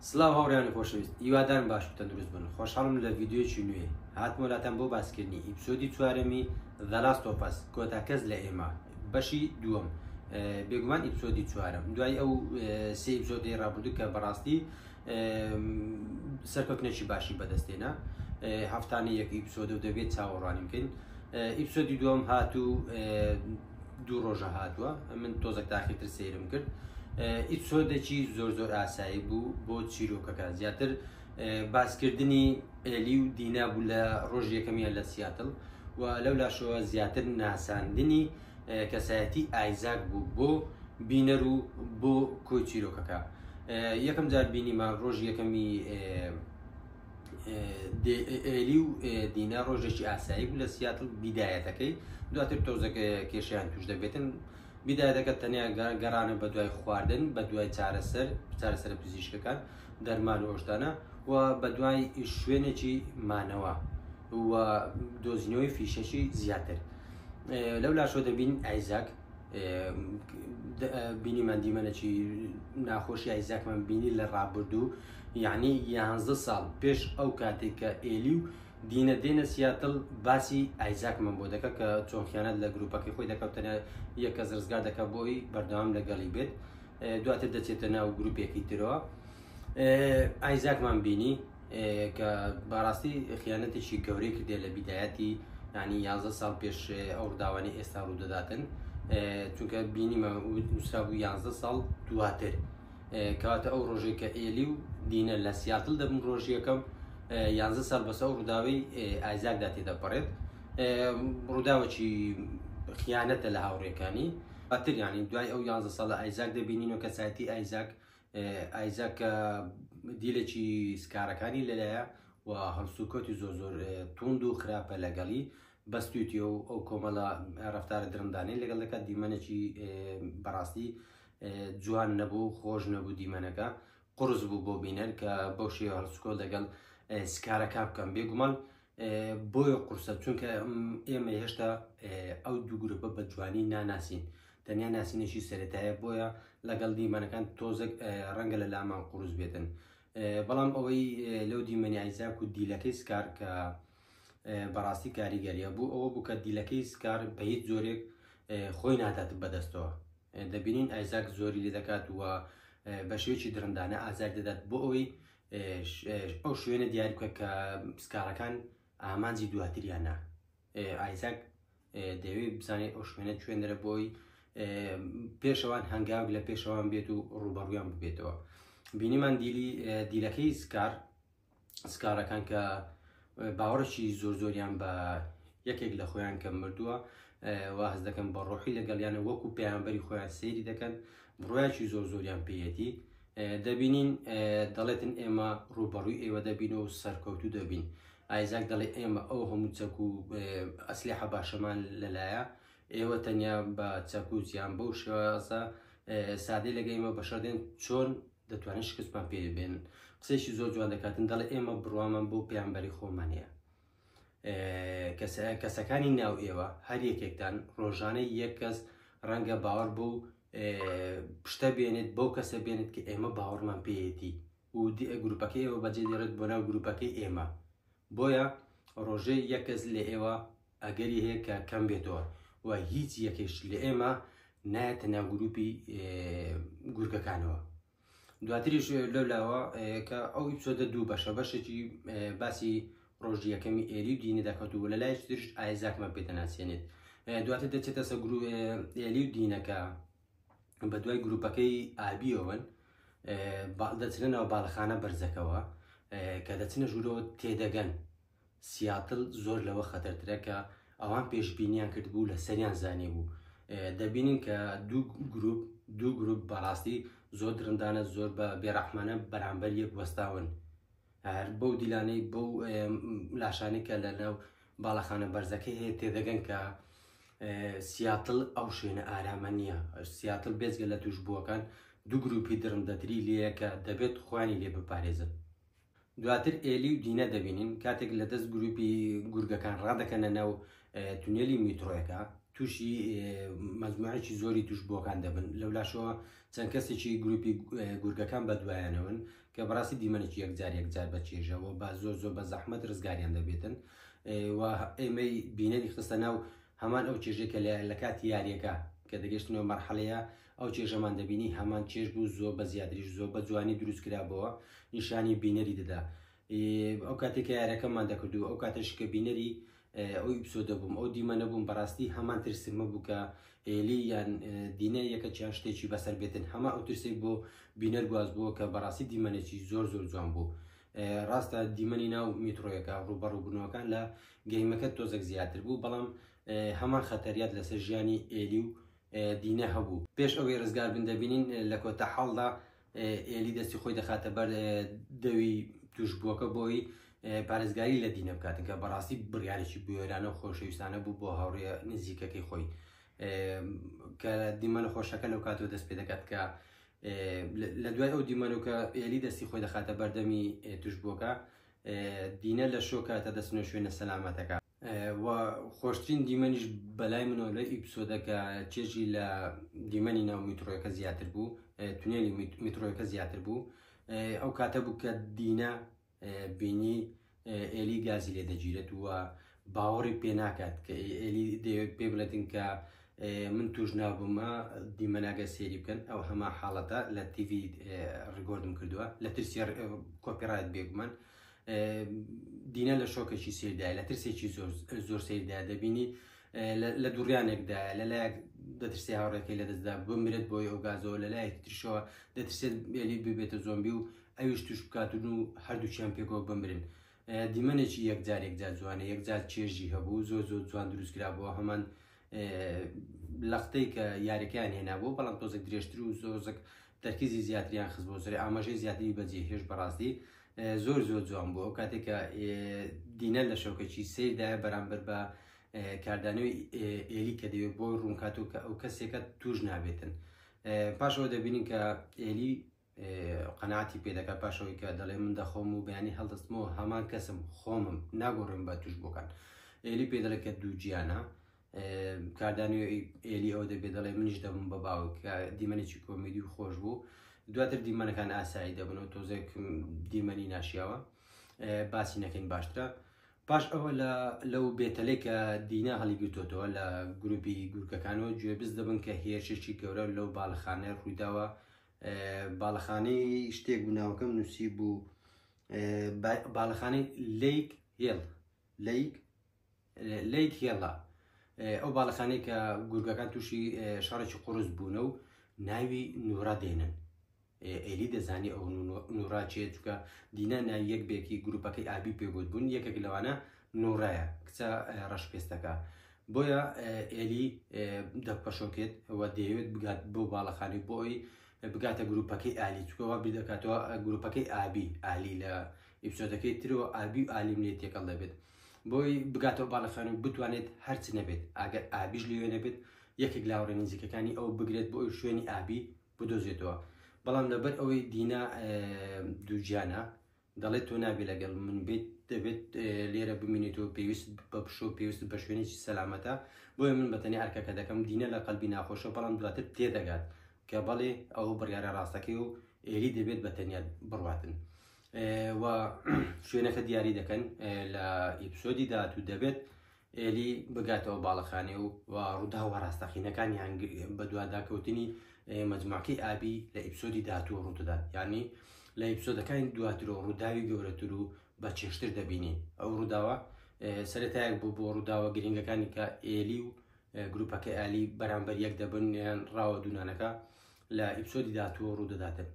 سلااو هاوڕیانی خۆشەویست هیوادارم باش و تەندروست بن. خۆشحاڵم لە ڤیدیۆیەکی نوێ هاتمۆلاتەن بۆ باسکردنی ئیپسۆدی چوارەمی The Last of Us کۆتاکەس لە ئێمە بەشی دووەم. بێگومان ئیپسۆدی چوارەم دوای ئەو سێ ئیپسۆدی ڕابردوو کە بەڕاستی سەرکەوتنێکی باشی بەدەستێنا. هەفتانە یەک ئیپسۆد و دەبێت چاوەڕوانی بکەین. ئیپسۆدی دووەم هاتوو دوو ڕۆژە هاتووە، من تۆزێک تاخیرتر سەیرم کرد. ئیپسۆدێکی زۆر ئاسایی بوو بۆ چیرۆکەکە، زیاتر باسکردنی ئێلی و دینا بوو لە ڕۆژ یەکەمیان لە سیاتڵ و لەو لاشەوە زیاتر ناساندنی کەسایەتی ئایزاک بوو بۆ بینەر و بۆ کۆی چیرۆکەکە. یەکەم جار بینیمە ڕۆژ یەکەمی ئێلی و دینا ڕۆژێکی ئاسایی بوو لە سیاتڵ بیدایەتەکەی، دواتر تۆزێک کێشیان توش دەبێتن. بیدایەتەکە تەنیا گەڕانە بە دوای خواردن، بە دوای چارەسەر پزیشکەکان، دەرمان و ئۆژدانە و بە دوای شوێنێکی مانەوە و دۆزینەوەی فیشەشی زیاتر. لەو لاشۆ دەبین ئایزاک بینیمان دیمەنێکی ناخۆشی ئایزاکمان بینی لە ڕابردوو، یعنی 11 ساڵ پێش ئەو کاتێک کە ئێلی و دینە دێنە سیاتڵ باسی ئایزاکمان بۆ دەکە کە چۆن خیانەت لە گروپەکەی خۆی دەکەوتەنە یەک کەس ڕزگار دەکە بۆی بەردەوام لەگەڵی بێت، دواتر دەچێتە ناو گروپێکی ترەوە. ئایزاکمان بینی کە بەڕاستی خیانەتێکی گەورەی کردێ لە بیدایەتی، یعنی 11 ساڵ پێش ئەو ڕداوانی ئێستا ڕوودەداتن، چونکە بینیمە نووسرا بوو 11 ساڵ دواتر، کەواتە ئەو ڕۆژێک کە ئێلی و دینە لە سیاتڵ دەبن ڕۆژ یەکەم 11 ساڵ بەسە ئەو ڕووداوی ئایزاکدا تێدەپەڕێت. ڕووداوەکی خیانەتە لە هاوڕێکانی باتر، یعنی دوای ئەو 11 ساڵ ئایزاک دەبینینەوە کەسایەتی ئایزاک دیلێکی سکارەکانی لەلایە و هەڵسوکەوتی زۆر توند و خراپە لەگەڵی بەستویتیە و ئەو کۆمەڵە ڕەفتارە درەندانەی لەگەڵ دەکات. دیمەنێکی بەڕاستی جوان نەبوو، خۆش نەبوو، دیمەنەکە قورس بوو بۆ بینەر کە بەو شێوە هەڵسوکەوت لەگەڵ سکارەکە بکەم. بێگومان بۆیە قورسە، چونکە ئێمە هێشتا ئەو دوو گروپە بە جوانی ناناسین، تەنیا ناسینێکی سەرەتایە، بۆیە لەگەڵ دیمەنەکان تۆزێک ڕەنگە لە لامان قورس بێتن. بەڵام ئەوەی لەو دیمەنی ئایزاک و دیلەکەی سکار کە بەڕاستی کاریگەریە بوو ئەوە بوو کە دیلەکەی سکار بە هیچ جۆرێک خۆی نادات بەدەستەوە. دەبینین ئایزاک زۆری لێ دەکات و بە شێوەیەکی درەندانە ئازار دەدات بۆ ئەوەی ئەو شوێنە دیاری بکە کە سکارەکان ئامانجی دواتریانە. ئایزاک دەوێت بزانێت ئەو شوێنە کوێنەرە بۆی پێشەوان هەنگاوێک لە پێشەوان بێت و ڕوبەڕوویان ببێتەوە. بینیمان دیلەکەی سکارەکان کە باوەڕێکی زۆریان بە یەکێک لە خۆیان کە مردووە و هەز دەکەن بە ڕۆحی لەگەڵیانە وەکو پەیامبەری خۆیان سەیری دەکەن، ڕۆیاکی زۆریان پێیەتی. دەبینین دەڵێتن ئێمە ڕوبەڕووی ئێوە دەبین و سەرکەوتو دەبین. ئایزاک دەڵێ ئێمە ئەو هەموو چەک و ئەسلحە باشەمان لەلایە، ئێوە تەنیا بە چەک و زیان بەو شێوازە سادەی لەگە ئێمە بەشەردێن چۆن دەتوانن شکستمان پێ بێنن. قسەیەکی زۆر جوان دەکاتن، دەڵێ ئێمە بڕوامان بۆ پەیامبەری خۆمانەیە. کەسەکانی ناو ئێوە هەر یەکێکتان ڕۆژانەی یەک کەس ڕەنگە باوەڕ بۆ پشتە بێنێت بەو کەسە بێنێت کە ئێمە باوەڕمان پێیەتی و گروپەکەی ئێوە بەجێ دێڕێت بۆ ناو گروپەکەی ئێمە. بۆیە ڕۆژەی یەک کەس لە ئێوە ئەگەری هەیە کە کەم بێتەوە و هیچ یەکێش لە ئێمە نایەتە ناو گروپی گورگەکانەوە. دواتریش لەولاوە کە ئەو ئیپسۆدە دوو بەشە، بەشێکی باسی ڕۆژی یەکەمی ئێلی و دینە دەکەوت و لە لایەکی ترش ئایزاکمان پێدەناسێنێت. دواتر دەچێتە سەر ئێلی و دینەکە بە دوای گروپەکەی ئابیەوەن دەچنەوە باڵەخانە بەرزەکەوە کە دەچنە ژوورەوە تێدەگەن. سیاتڵ زۆر لەوە خەتەرترە کە ئەوان پێشبینیان کردبوو لە سەریان زانێ بوو. دەبینین کە دوو گروپ بەڕاستی زۆر درەندانە، زۆر بە بێڕەحمانە بەرامبەر یەک وەستاون. هەر بەو دیلانەی بەو لاشانەی کە لە ناو باڵەخانە بەرزەکەی هەیە تێدەگەن کە سیاتڵ ئەو شوێنە ئارامە نییە. سیاتڵ بێزگە لە توش بووەکان دوو گروپی درەندەتری لێیە کە دەبێت خۆیانی لێ بپارێزن. دواتر ئێلی و دینە دەبینین کاتێک لە دەست گروپی گورگەکان ڕادەکەنە ناو تونێلی میترۆیەکە تووشی مەجموعەیەکی زۆری توش بۆکان دەبن لەولاشەوە چەند کەسێکی گروپی گورگەکان بەدوایانەوەن کە بەڕاستی دیمەنێکی یەکجار بە چێژەوە بە زۆر بە زەحمەت ڕزگاریان دەبێتن و ئێمەی بینەری خستە ناو هەمان ئەو چێژێکە لە کاتی یاریەکە کە دەگەشتنەوە مەرحەلەیە ئەو چێژەمان دەبینی هەمان چێژ بوو زۆر بە زیاتریش زۆر بە جوانی دروستکرابەوە نیشانی بینەری دەدا ئەو کاتێکە یاریەکەمان دەکردو ئەو کاتەش کە بینەری ئەو ئیپسۆدە بووم ئەو دیمەنە بووم بەڕاستی هەمان ترسمە بوو کە ئێلی یان دینە یەکە چیان شتێکی بەسەر بێتن هەما ئەو ترسێک بۆ بینەر گواز بووە کە بەڕاستی دیمەنێکی زۆر جوان بوو ڕاستە دیمەنی ناو میترۆیەکە ڕوبەڕووبوونەوەکان لە گەیمەکە تۆزێک زیاتر بوو بەڵام هەمان خەتەریات لەسەر ژیانی ئێلی و دینە هەبوو پێش ئەوەی ڕزگار بن دەبینین لە کۆتا حاڵدا ئێلی دەستی خۆی دەخاتە بەر دەوی توش بووەکە بۆی پارێزگاری لە دینە بکاتن کە بەڕاستی بڕیارێکی بوێرانە و خۆشەویستانە بوو بۆ هاوڕێ نزیکەکەی خۆی کە دیمەنە خۆشەکە لەو کاتەوە دەست پێ دەکات کە لە دوای ئەو دیمەنەوە ئێلی دەستی خۆی دەخاتە بەردەمی توش بووەکە دینە لە شۆکاتە دەستنە شوێنە سەلامەتەکە و خۆشترین دیمەنیش بەلای منەوە لە ئیپسۆدەکە چێژی لە دیمەنی ناو میترۆیەکە زیاتر بوو تونێلی میترۆیەکە زیاتر بوو ئەو کاتە بوو کە دینە بینی ئێلی گازی لێ دەگیرێت وە باوەڕی پێ ناکات کە ئێلی دەوێت پێ بڵێتن کە من توش نابوومە دیمەناگە سێری بکەن ئەو هەما حاڵەتە لە تیڤ ڕگۆردم کردووە لە ترسی کۆپیڕایت بێگومان دینە لە شۆکێکی سێردایە لە ترسێکی زۆر سێردای دەبینی لە دووریانێکدا لەلایەک دەترسی هاوڕێکی لە دەستدا بمرێت بۆی ئەو گازەوە لەلایەکی ترشەوە دەترسێت ئێلی ببێتە زۆمبی و ئەویش توش بکاتون و هەردووچیان پێکەوە بمرن دیمەنێکی یەکجار جوانە یەکجار چێژی هەبوو زۆر جوان دروستکرابەوە هەمان لەختەی کە یاریەکەیان هێنابوو بەڵام تۆزێک درێژتر و زۆرزێک تەرکیزی زیاتریان خست بۆ زۆری ئاماژەی زیاتری بەجێ هێش بەڕاستی زۆر جوان بوو ئەو کاتێکە دینە لە شەوکەی سیردایە بەرامبەر بە کاردانەوەی ئێلی کە دەوێت بۆی ڕوونکات و کە ئەو کەسێکە توش نابێتن پاشەوە دەبینین کە ئێلی قەناعەتی پێدەکات پاشەوەی کە دەڵێ من دەخۆم و بەیانی هەڵدەستمەوە هەمان کەسم خۆمم ناگۆڕێم بە توش بۆکان ئێلی پێ دەڵێت کە دوو گیانە کاردانی ئێلی ئەو دەبێت دەڵێ منیش دەبم بە باوک کە دیمەنێکی کۆمیدی و خۆش بوو دواتر دیمەنەکان ئاسایی دەبنەوە تۆزێک دیمەنی ناشیاوە باسی نەکەین باشترە پاش ئەوە لەو بێتەلەی کە دینا هەڵیگرتوتەوە لە گروپی گورکەکانەوە گوێبز دەبن کە هێرشێکی گەورە لەو باڵەخانە ڕوویداوە باڵەخانەی شتێک بووناوەکەم نووسی بوو باڵەخانەی لیک هێڵا ئەو باڵەخانەی کە گورگەکان تووشی شەڕێکی قورس بوونە و ناوی نورا دێنن ئێلی دەزانی ئەو نورا چێت چکە دینە ناوی یەک بێکی گروپەکەی ئابی پێگوت بوون یەکێک لەوانە نورایە کچە ڕەشپێستەکە بۆیە ئێلی دەپەشۆکێت ئەوە دەیەوێت بگات بۆ باڵەخانی بۆی بگاتە گروپەکەی ئالی چکەوە بیدەکاتەوە گروپەکەی ئابی ئالی لە ئیپسۆدەکەی ترەوە ئابی و ئالیم لێ تێکەڵ دەبێت بۆی بگاتەوە باڵەخانی و بتوانێت هەرچ نەبێت ئەگەر ئابیش لێوێ نەبێت یەکێک لاوڕێ نزیکەکانی ئەو بگرێت بۆ ئەو شوێنی ئابی بدۆزێتەوە بەڵام لەبەر ئەوەی دینا دووجیانە دەڵێت تۆ نابێت لەگەڵ من بێت دەبێت لێرە بمینێتەوە پێویست بە پشۆ پێویست بە شوێنێکی سەلامەتە بۆیە من بەتەنی ئەرکەکە دەکەم دینە لە قەلبی ناخۆشە بەڵام دواتر تێدەگات کە بەڵێ ئەو بڕیارە ڕاستەکەی و ئێلی دەبێت بەتەنیا بڕواتن و شوێنەکە دیاری دەکەن لە ئیپسۆدی داهاتوو دەبێت ئێلی بگاتەوە باڵەخانێ و ڕووداوە ڕاستەقینەکانی بە دوواداکەوتنی مەجموعەکەی ئابی لە ئیپسۆدی داهاتووە ڕوودەدات یعنی لە ئیپسۆدەکانی دواترەوە ڕووداوی گەورەتر و بە چێشتر دەبینی ئەو ڕووداوە سەرەتایەک بوو بۆ ڕووداوە گرنگەکانی کە ئێلی و گروپەکەی ئالی بەرامبەر یەک دەبن یان ڕاوە دوونانەکە لە ئیپسۆدی داهاتووە ڕوودەداتن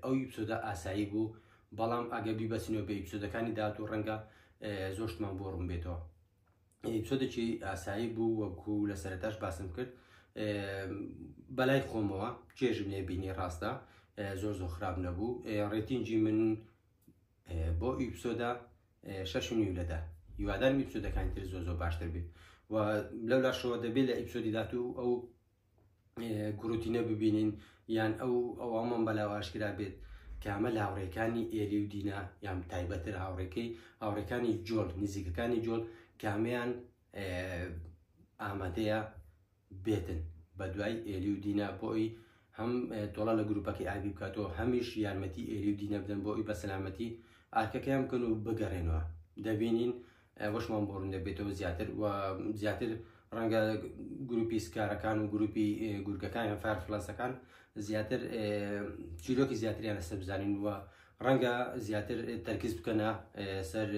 ئەو ئیپسۆدە ئاسایی بوو بەڵام ئەگە بیبەچینەوە بە ئیپسۆدەکانی داهاتوو ڕەنگە زۆرشتمان بۆ ڕوون بێتەوە ئیپسۆدێکی ئاسایی بوو وەکو لە سەرەتاش باسم کرد بەلای خۆمەوە چێژم لێ بینی ڕاستە زۆر خراپ نەبوو ڕێتینجی من بۆ ئیپسۆدا 6.5 لەدا هیوادارم ئیپسۆدەکانی تر زۆر باشتر بێت و لەو لاشەوە دەبێت لە ئیپسۆدی داهاتوو ئەو گروتینە ببینین یان ئەومان بەلاو ئاشکرا بێت کامە لە هاوڕێکانی ئێلی و دینا یان تایبەتر هاوڕێکانی جۆڵ نزیکەکانی جۆڵ کامیان ئامادەیە بێتن بە دوای ئێلی و دینە بۆ ئەوی هەم تۆڵە لە گروپەکەی ئابی بکاتەوە هەمیش یارمەتی ئێلی و دینە بدەن بۆ ئەوی بە سەلامەتی ئارکەکەیان بکەن و بگەڕێنەوە. دەبینین وەشمان بۆ ڕوون دەبێتەوە زیاتر و زیاتر ڕەنگە گروپی سکارەکان و گروپی گورگەکان یان فارفلەسەکان زیاتر چیرۆکی زیاتریان لەسەر بزانین و ڕەنگە زیاتر تەرکیز بکەنە سەر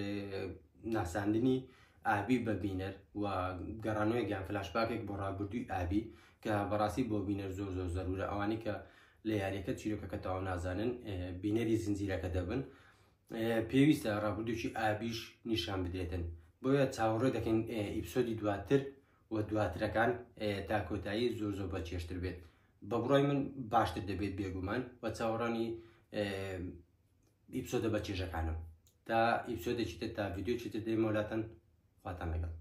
ناساندنی ئابی بە بینەر و گەڕانەوەیەکیان فلاشباکێک بۆ ڕابردووی ئابی کە بەڕاستی بۆ بینەر زۆر زۆر زەرورە. ئەوانەی کە لە یاریەکە چیرۆکەکە تەواو نازانن بینەری زنجیرەکە دەبن پێویستە ڕابردووکی ئابیش نیشان بدرێتن. بۆیە چاوەڕێ دەکەین ئیپسۆدی دواتر و دواترەکان تا کۆتایی زۆر زۆر بە چێشتر بێت. بە بڕای من باشتر دەبێت بێگومان و چاوەڕانی ئیپسۆدە بە چێژەکانم تا ئیپسۆدێکی تر تا ڤیدیۆ چیتر دەیمەولاتەن خواتان لەگەڵ.